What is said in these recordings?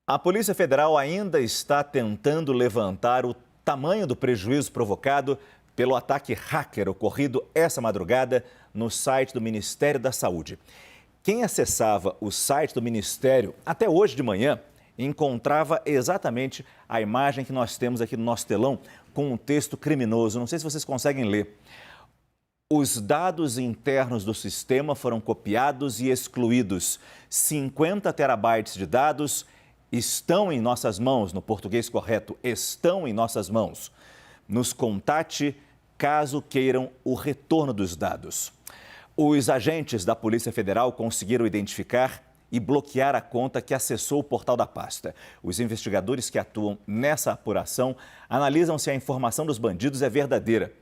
A Polícia Federal ainda está tentando levantar o tamanho do prejuízo provocado pelo ataque hacker ocorrido essa madrugada no site do Ministério da Saúde. Quem acessava o site do Ministério até hoje de manhã encontrava exatamente a imagem que nós temos aqui no nosso telão com um texto criminoso. Não sei se vocês conseguem ler. Os dados internos do sistema foram copiados e excluídos. 50 terabytes de dados estão em nossas mãos, no português correto, estão em nossas mãos. Nos contate caso queiram o retorno dos dados. Os agentes da Polícia Federal conseguiram identificar e bloquear a conta que acessou o portal da pasta. Os investigadores que atuam nessa apuração analisam se a informação dos bandidos é verdadeira.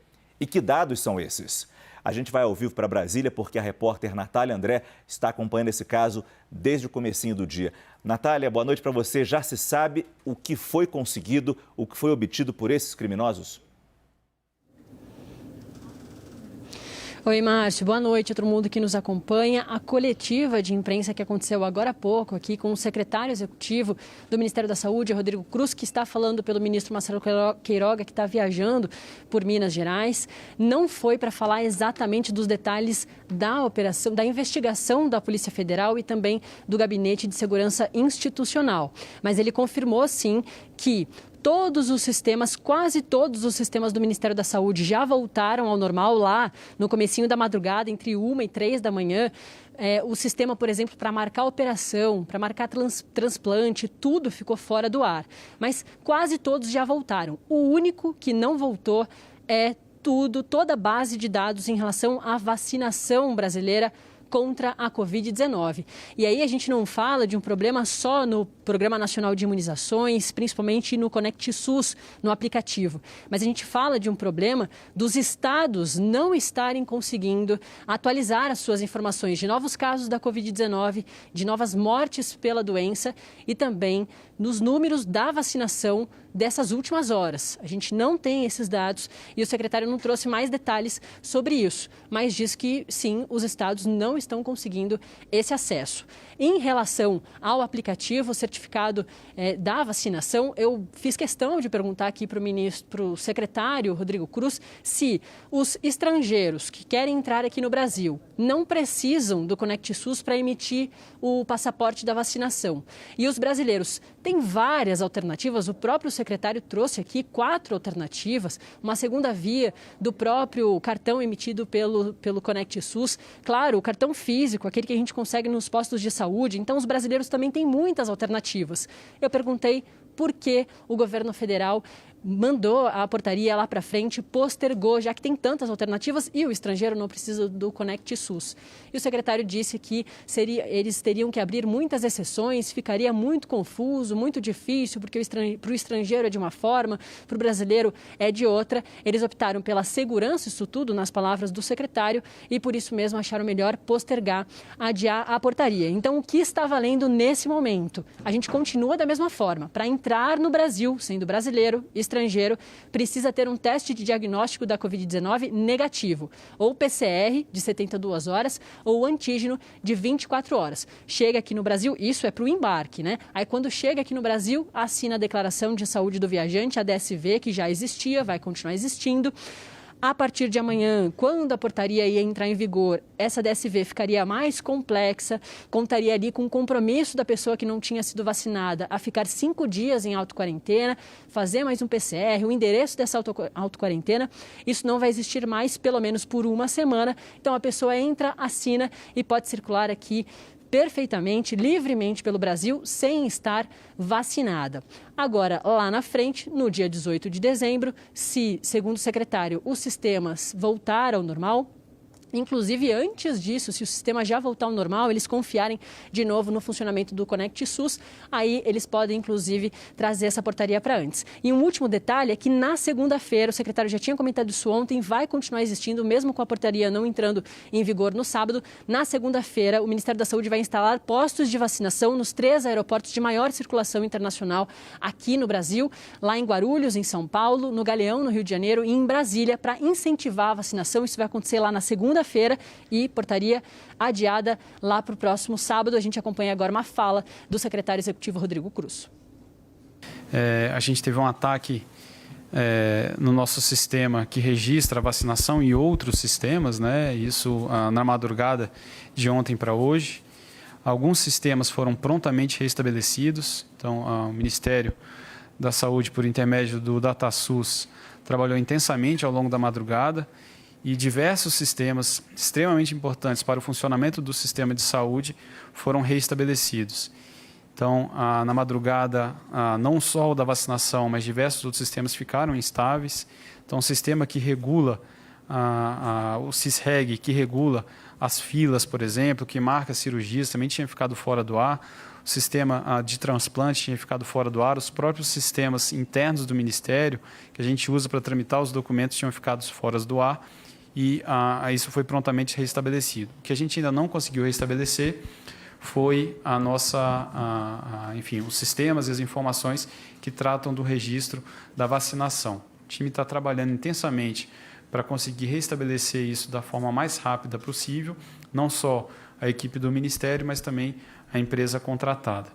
E que dados são esses? A gente vai ao vivo para Brasília porque a repórter Natália André está acompanhando esse caso desde o comecinho do dia. Natália, boa noite para você. Já se sabe o que foi conseguido, o que foi obtido por esses criminosos? Oi, Márcio. Boa noite a todo mundo que nos acompanha. A coletiva de imprensa que aconteceu agora há pouco aqui com o secretário executivo do Ministério da Saúde, Rodrigo Cruz, que está falando pelo ministro Marcelo Queiroga, que está viajando por Minas Gerais, não foi para falar exatamente dos detalhes da operação, da investigação da Polícia Federal e também do Gabinete de Segurança Institucional. Mas ele confirmou, sim, que todos os sistemas, quase todos os sistemas do Ministério da Saúde já voltaram ao normal lá no comecinho da madrugada, entre 1 e 3 da manhã. O sistema, por exemplo, para marcar operação, para marcar transplante, tudo ficou fora do ar. Mas quase todos já voltaram. O único que não voltou é toda a base de dados em relação à vacinação brasileira contra a Covid-19. E aí a gente não fala de um problema só no Programa Nacional de Imunizações, principalmente no Conect SUS, no aplicativo. Mas a gente fala de um problema dos estados não estarem conseguindo atualizar as suas informações de novos casos da Covid-19, de novas mortes pela doença e também nos números da vacinação dessas últimas horas. A gente não tem esses dados e o secretário não trouxe mais detalhes sobre isso, mas diz que sim, os estados não estão conseguindo esse acesso. Em relação ao aplicativo, o certificado da vacinação, eu fiz questão de perguntar aqui para o secretário Rodrigo Cruz se os estrangeiros que querem entrar aqui no Brasil não precisam do Conect SUS para emitir o passaporte da vacinação. E os brasileiros têm várias alternativas, o próprio secretário trouxe aqui 4 alternativas, uma segunda via do próprio cartão emitido pelo Conect SUS, claro, o cartão físico, aquele que a gente consegue nos postos de saúde, então os brasileiros também têm muitas alternativas. Eu perguntei por que o governo federal mandou a portaria lá para frente, postergou, já que tem tantas alternativas e o estrangeiro não precisa do Conect SUS. E o secretário disse que eles teriam que abrir muitas exceções, ficaria muito confuso, muito difícil, porque para o estrangeiro é de uma forma, para o brasileiro é de outra. Eles optaram pela segurança, isso tudo, nas palavras do secretário, e por isso mesmo acharam melhor postergar, adiar a portaria. Então, o que está valendo nesse momento? A gente continua da mesma forma. Para entrar no Brasil, sendo brasileiro, estrangeiro, precisa ter um teste de diagnóstico da Covid-19 negativo, ou PCR de 72 horas, ou antígeno de 24 horas. Chega aqui no Brasil, isso é para o embarque, né? Aí quando chega aqui no Brasil, assina a declaração de saúde do viajante, a DSV, que já existia, vai continuar existindo. A partir de amanhã, quando a portaria ia entrar em vigor, essa DSV ficaria mais complexa, contaria ali com o compromisso da pessoa que não tinha sido vacinada a ficar 5 dias em autoquarentena, fazer mais um PCR, o endereço dessa autoquarentena. Isso não vai existir mais, pelo menos por uma semana. Então, a pessoa entra, assina e pode circular aqui perfeitamente, livremente pelo Brasil, sem estar vacinada. Agora, lá na frente, no dia 18 de dezembro, se, segundo o secretário, os sistemas voltar ao normal, inclusive antes disso, se o sistema já voltar ao normal, eles confiarem de novo no funcionamento do Conect SUS, aí eles podem, inclusive, trazer essa portaria para antes. E um último detalhe é que na segunda-feira, o secretário já tinha comentado isso ontem, vai continuar existindo, mesmo com a portaria não entrando em vigor no sábado. Na segunda-feira, o Ministério da Saúde vai instalar postos de vacinação nos 3 aeroportos de maior circulação internacional aqui no Brasil, lá em Guarulhos, em São Paulo, no Galeão, no Rio de Janeiro e em Brasília, para incentivar a vacinação. Isso vai acontecer lá na segunda-feira, segunda-feira e portaria adiada lá para o próximo sábado. A gente acompanha agora uma fala do secretário executivo Rodrigo Cruz. A gente teve um ataque no nosso sistema que registra a vacinação e outros sistemas, né? Isso na madrugada de ontem para hoje. Alguns sistemas foram prontamente restabelecidos, então o Ministério da Saúde, por intermédio do DataSUS, trabalhou intensamente ao longo da madrugada e diversos sistemas extremamente importantes para o funcionamento do sistema de saúde foram restabelecidos. Então, na madrugada, não só o da vacinação, mas diversos outros sistemas ficaram instáveis. Então, o sistema que regula, o CISREG, que regula as filas, por exemplo, que marca cirurgias, também tinha ficado fora do ar. O sistema de transplante tinha ficado fora do ar. Os próprios sistemas internos do Ministério, que a gente usa para tramitar os documentos, tinham ficado fora do ar. E isso foi prontamente restabelecido. O que a gente ainda não conseguiu restabelecer foi enfim, os sistemas e as informações que tratam do registro da vacinação. O time está trabalhando intensamente para conseguir restabelecer isso da forma mais rápida possível, não só a equipe do Ministério, mas também a empresa contratada.